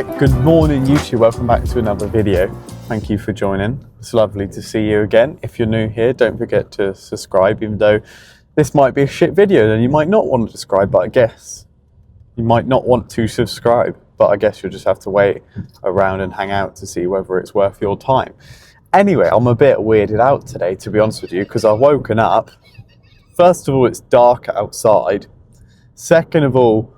Right, good morning YouTube, welcome back to another video. Thank you for joining. It's lovely to see you again. If you're new here, don't forget to subscribe, even though this might be a shit video, then you might not want to subscribe, but I guess you might not want to subscribe, but I guess you'll just have to wait around and hang out to see whether it's worth your time. Anyway, I'm a bit weirded out today, to be honest with you, because I've woken up. First of all, it's dark outside. Second of all,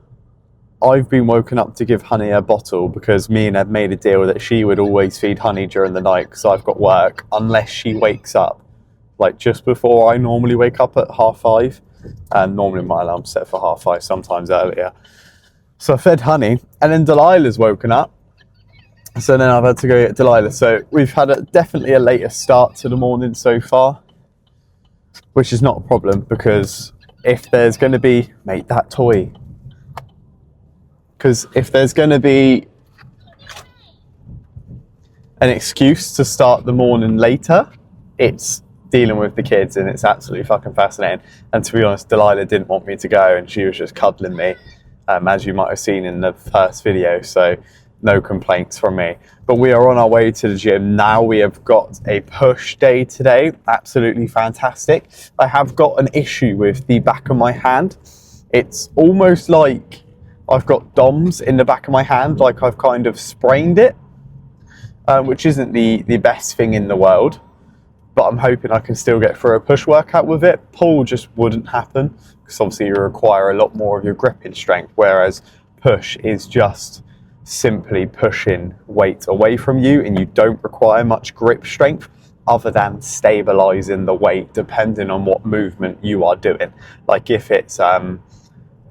I've been woken up to give Honey a bottle because me and Ed made a deal that she would always feed Honey during the night because I've got work, unless she wakes up like just before I normally wake up at 5:30, and normally my alarm's set for 5:30, sometimes earlier. So I fed Honey, and then Delilah's woken up, so then I've had to go get Delilah. So we've had definitely a later start to the morning so far, which is not a problem, because if there's going to be, mate, that toy, because if there's going to be an excuse to start the morning later, it's dealing with the kids, and it's absolutely fucking fascinating. And to be honest, Delilah didn't want me to go, and she was just cuddling me, as you might have seen in the first video, so no complaints from me. But we are on our way to the gym now. We have got a push day today, absolutely fantastic. I have got an issue with the back of my hand. It's almost like I've got DOMS in the back of my hand, like I've kind of sprained it, which isn't the best thing in the world, but I'm hoping I can still get through a push workout with it. Pull just wouldn't happen, because obviously you require a lot more of your gripping strength, whereas push is just simply pushing weight away from you, and you don't require much grip strength other than stabilizing the weight depending on what movement you are doing. Like if it's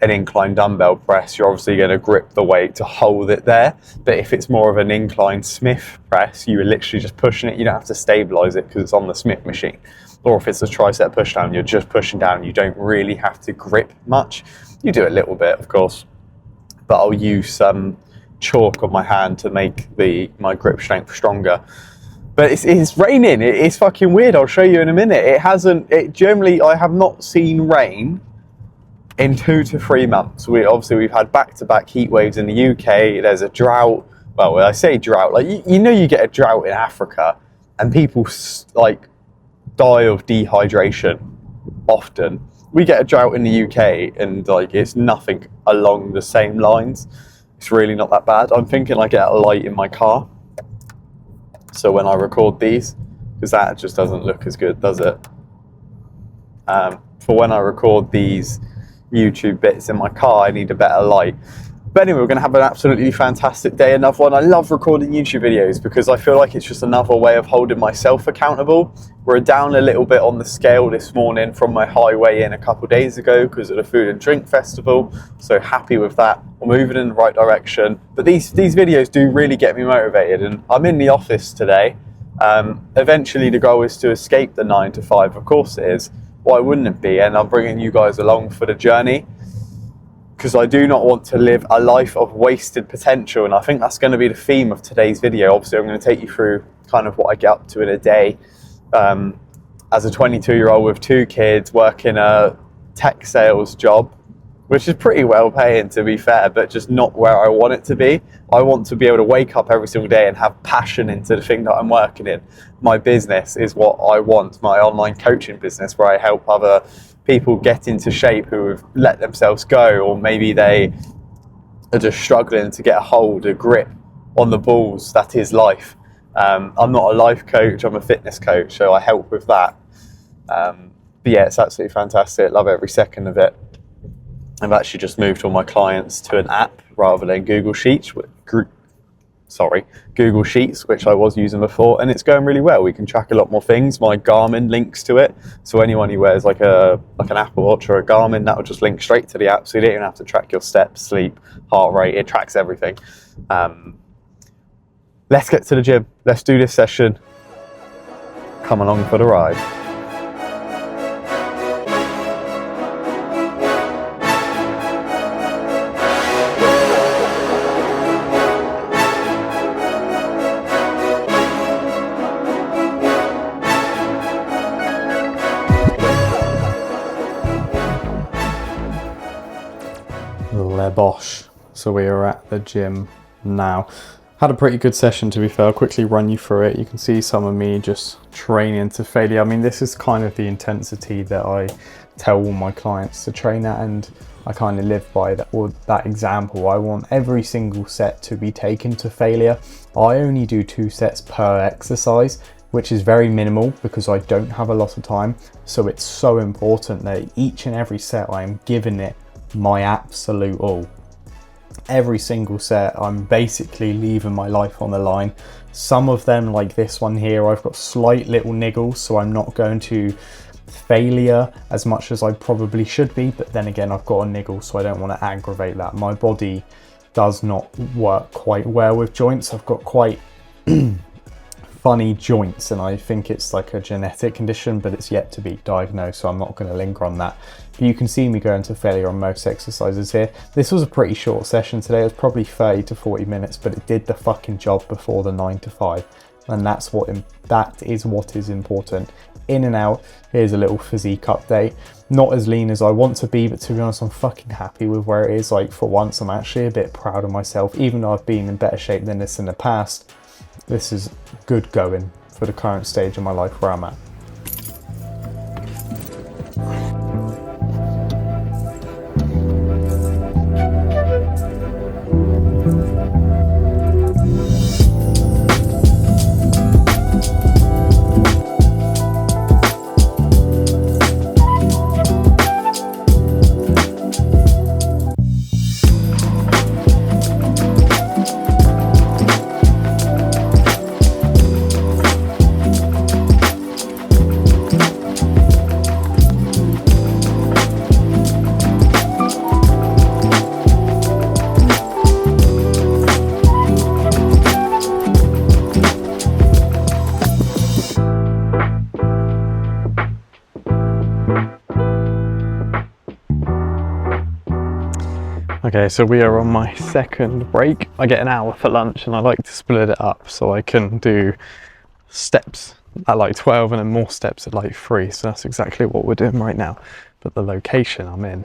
an incline dumbbell press, you're obviously going to grip the weight to hold it there, but if it's more of an incline Smith press, you're literally just pushing it. You don't have to stabilize it because it's on the Smith machine. Or if it's a tricep push down, you're just pushing down, you don't really have to grip much. You do a little bit, of course, but I'll use some chalk on my hand to make my grip strength stronger. But it's raining. It's fucking weird. I'll show you in a minute. Generally, I have not seen rain in 2 to 3 months. We've had back-to-back heat waves in the UK. There's a drought. Well, when I say drought, like you get a drought in Africa, and people like die of dehydration often. We get a drought in the UK, and like it's nothing along the same lines. It's really not that bad. I'm thinking I get a light in my car, so when I record these, because that just doesn't look as good, does it? For when I record these YouTube bits in my car, I need a better light. But anyway, we're going to have an absolutely fantastic day. Another one. I love recording YouTube videos because I feel like it's just another way of holding myself accountable. We're down a little bit on the scale this morning from my high weigh in a couple of days ago because of the food and drink festival, so happy with that. We're moving in the right direction, but these videos do really get me motivated, and I'm in the office today. Eventually the goal is to escape the 9 to 5, of course it is. Why wouldn't it be? And I'm bringing you guys along for the journey, because I do not want to live a life of wasted potential, and I think that's going to be the theme of today's video. Obviously I'm going to take you through kind of what I get up to in a day as a 22-year-old with 2 kids, working a tech sales job, which is pretty well paying, to be fair, but just not where I want it to be. I want to be able to wake up every single day and have passion into the thing that I'm working in. My business is what I want, my online coaching business, where I help other people get into shape who have let themselves go, or maybe they are just struggling to get a hold, a grip on the balls that is life. I'm not a life coach, I'm a fitness coach, so I help with that. But yeah, it's absolutely fantastic. Love every second of it. I've actually just moved all my clients to an app rather than Google Sheets, which I was using before, and it's going really well. We can track a lot more things. My Garmin links to it, so anyone who wears like an Apple Watch or a Garmin, that will just link straight to the app, so you don't even have to track your steps, sleep, heart rate. It tracks everything. Let's get to the gym. Let's do this session. Come along for the ride. Le Bosch. So we are at the gym now. Had a pretty good session, to be fair. I'll quickly run you through it. You can see some of me just training to failure. I mean, this is kind of the intensity that I tell all my clients to train at, and I kind of live by that, or that example. I want every single set to be taken to failure. I only do 2 sets per exercise, which is very minimal because I don't have a lot of time. So it's so important that each and every set I am giving it my absolute all. Every single set I'm basically leaving my life on the line. Some of them, like this one here, I've got slight little niggles, so I'm not going to failure as much as I probably should be, but then again I've got a niggle, so I don't want to aggravate that. My body does not work quite well with joints. I've got quite funny joints, and I think it's like a genetic condition, but it's yet to be diagnosed, so I'm not going to linger on that. But you can see me going to failure on most exercises here. This was a pretty short session today. It was probably 30 to 40 minutes, but it did the fucking job before the 9 to 5, and that is what is important. In and out. Here's a little physique update. Not as lean as I want to be, but to be honest, I'm fucking happy with where it is. Like, for once, I'm actually a bit proud of myself, even though I've been in better shape than this in the past. This is good going for the current stage of my life where I'm at. Okay, so we are on my second break. I get an hour for lunch, and I like to split it up so I can do steps at like 12 and then more steps at like 3. So that's exactly what we're doing right now. But the location I'm in,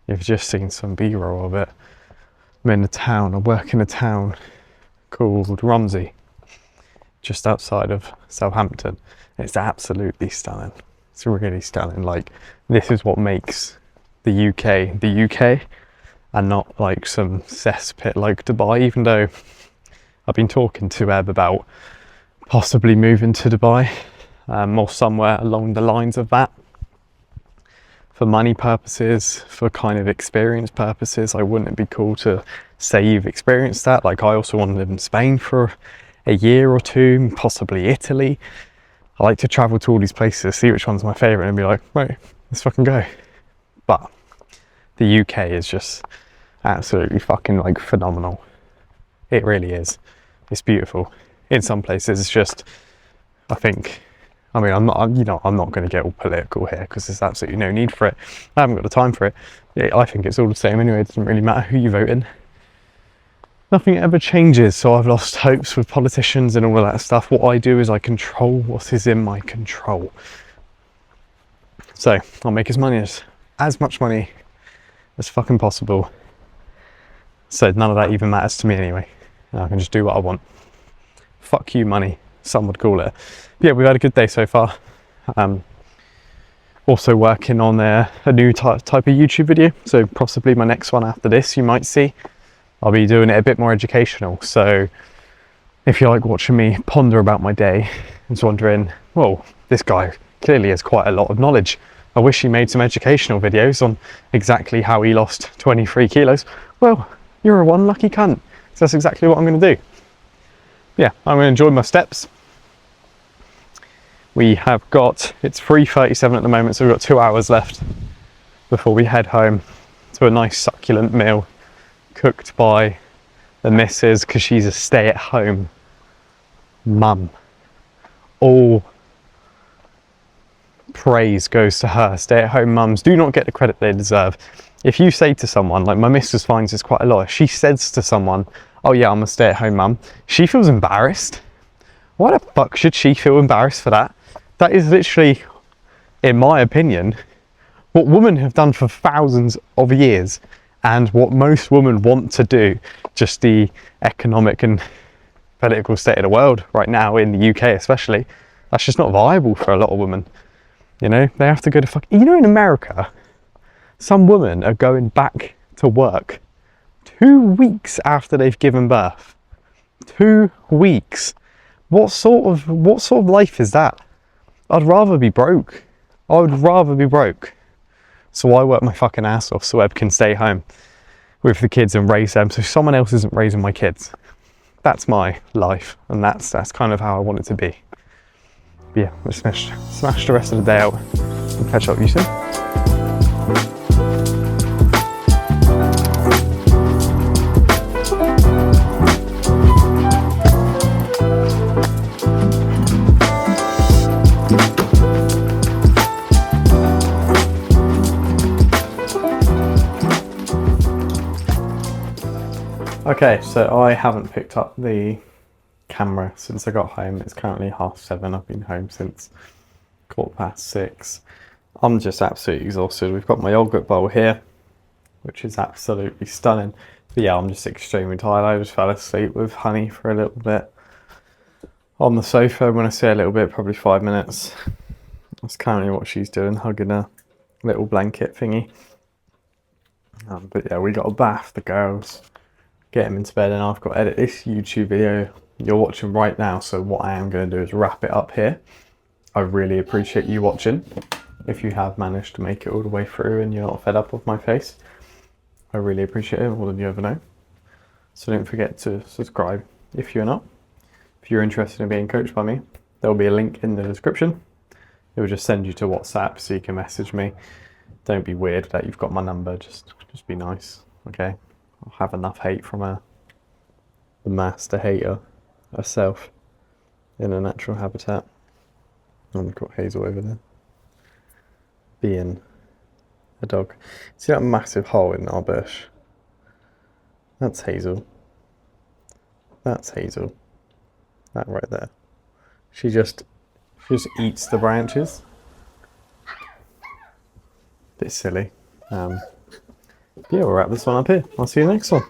you've just seen some B-roll of it. I'm in a town, I work in a town called Romsey, just outside of Southampton. It's absolutely stunning. It's really stunning. Like, this is what makes the UK, and not like some cesspit like Dubai, even though I've been talking to Eb about possibly moving to Dubai, or somewhere along the lines of that, for money purposes, for kind of experience purposes. Like, wouldn't it be cool to say you've experienced that? Like, I also want to live in Spain for a year or 2, possibly Italy. I like to travel to all these places, see which one's my favourite, and be like, right, let's fucking go. But the UK is just absolutely fucking like phenomenal. It really is. It's beautiful. In some places, it's just, I think, I mean, I'm not going to get all political here because there's absolutely no need for it. I haven't got the time for it. I think it's all the same anyway. It doesn't really matter who you vote in. Nothing ever changes, so I've lost hopes with politicians and all of that stuff. What I do is I control what is in my control. So I'll make as much money as fucking possible. So none of that even matters to me anyway. I can just do what I want. Fuck you money, some would call it. But yeah, we've had a good day so far. Also working on a new type of YouTube video. So possibly my next one after this, you might see. I'll be doing it a bit more educational. So if you like watching me ponder about my day and wondering, well, this guy clearly has quite a lot of knowledge. I wish he made some educational videos on exactly how he lost 23 kilos. Well, you're a one lucky cunt. So that's exactly what I'm going to do. Yeah, I'm going to enjoy my steps. We have got, it's 3:37 at the moment, so we've got 2 hours left before we head home to a nice succulent meal cooked by the missus, because she's a stay-at-home mum. All praise goes to her. Stay-at-home mums do not get the credit they deserve. If you say to someone, like my missus finds this quite a lot, if she says to someone, oh yeah, I'm a stay-at-home mum, she feels embarrassed. Why the fuck should she feel embarrassed for that? That is literally, in my opinion, what women have done for thousands of years, and what most women want to do, just the economic and political state of the world right now, in the UK especially, that's just not viable for a lot of women. You know, they have to go to you know, in America, some women are going back to work 2 weeks after they've given birth. 2 weeks. What sort of life is that? I'd rather be broke. I would rather be broke. So I work my fucking ass off so Eb can stay home with the kids and raise them, so someone else isn't raising my kids. That's my life, and that's kind of how I want it to be. But yeah, let's smash the rest of the day out and catch up with you soon. Okay, so I haven't picked up the camera since I got home. It's currently 7:30. I've been home since 6:15. I'm just absolutely exhausted. We've got my yogurt bowl here, which is absolutely stunning. But yeah, I'm just extremely tired. I just fell asleep with Honey for a little bit on the sofa. When I say a little bit, probably 5 minutes. That's currently what she's doing, hugging a little blanket thingy. But yeah, we got a bath, the girls, get him into bed, and I've got to edit this YouTube video you're watching right now. So what I am going to do is wrap it up here. I really appreciate you watching. If you have managed to make it all the way through and you're not fed up with my face, I really appreciate it more than you ever know. So don't forget to subscribe if you're not. If you're interested in being coached by me, there will be a link in the description. It will just send you to WhatsApp so you can message me. Don't be weird that you've got my number, just be nice, okay? I'll have enough hate from the master hater herself in a natural habitat. And we've got Hazel over there, being a dog. See that massive hole in our bush? That's Hazel. That's Hazel. That right there. She just eats the branches. Bit silly. Yeah, we'll wrap this one up here. I'll see you next one.